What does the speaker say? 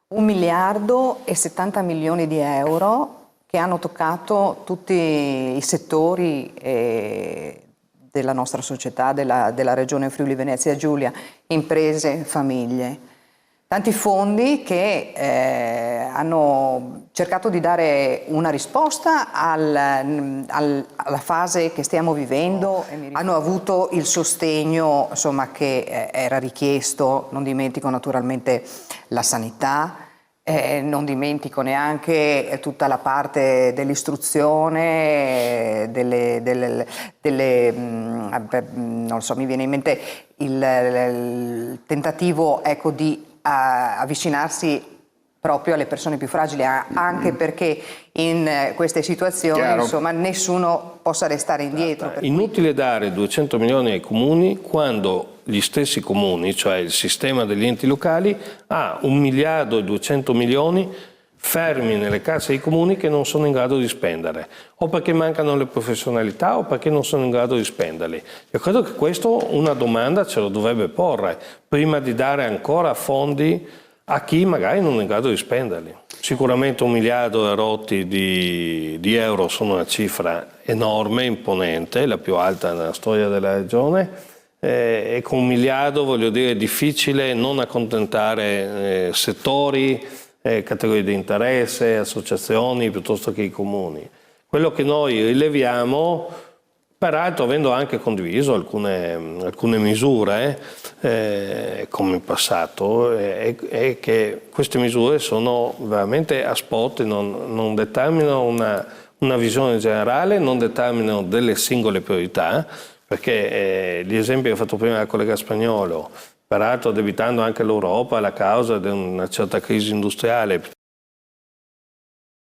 1 miliardo e 70 milioni di euro che hanno toccato tutti i settori della nostra società, della regione Friuli Venezia Giulia, imprese, famiglie. Tanti fondi che hanno cercato di dare una risposta alla fase che stiamo vivendo, hanno avuto il sostegno, insomma, che era richiesto. Non dimentico naturalmente la sanità, non dimentico neanche tutta la parte dell'istruzione, non so, mi viene in mente il tentativo, ecco, di avvicinarsi proprio alle persone più fragili, anche perché in queste situazioni, insomma, nessuno possa restare indietro. Inutile dare 200 milioni ai comuni quando gli stessi comuni, cioè il sistema degli enti locali, ha 1 miliardo e 200 milioni fermi nelle casse dei comuni che non sono in grado di spendere, o perché mancano le professionalità o perché non sono in grado di spenderli. Io credo che questo una domanda ce lo dovrebbe porre, prima di dare ancora fondi a chi magari non è in grado di spenderli. Sicuramente 1 miliardo e rotti di euro sono una cifra enorme, imponente, la più alta nella storia della regione, e con 1 miliardo, voglio dire, è difficile non accontentare settori, categorie di interesse, associazioni, piuttosto che i comuni. Quello che noi rileviamo, peraltro avendo anche condiviso alcune misure, come in passato, è che queste misure sono veramente a spot, non determinano una visione generale, non determinano delle singole priorità, perché gli esempi che ha fatto prima la collega Spagnolo, peraltro addebitando anche l'Europa alla causa di una certa crisi industriale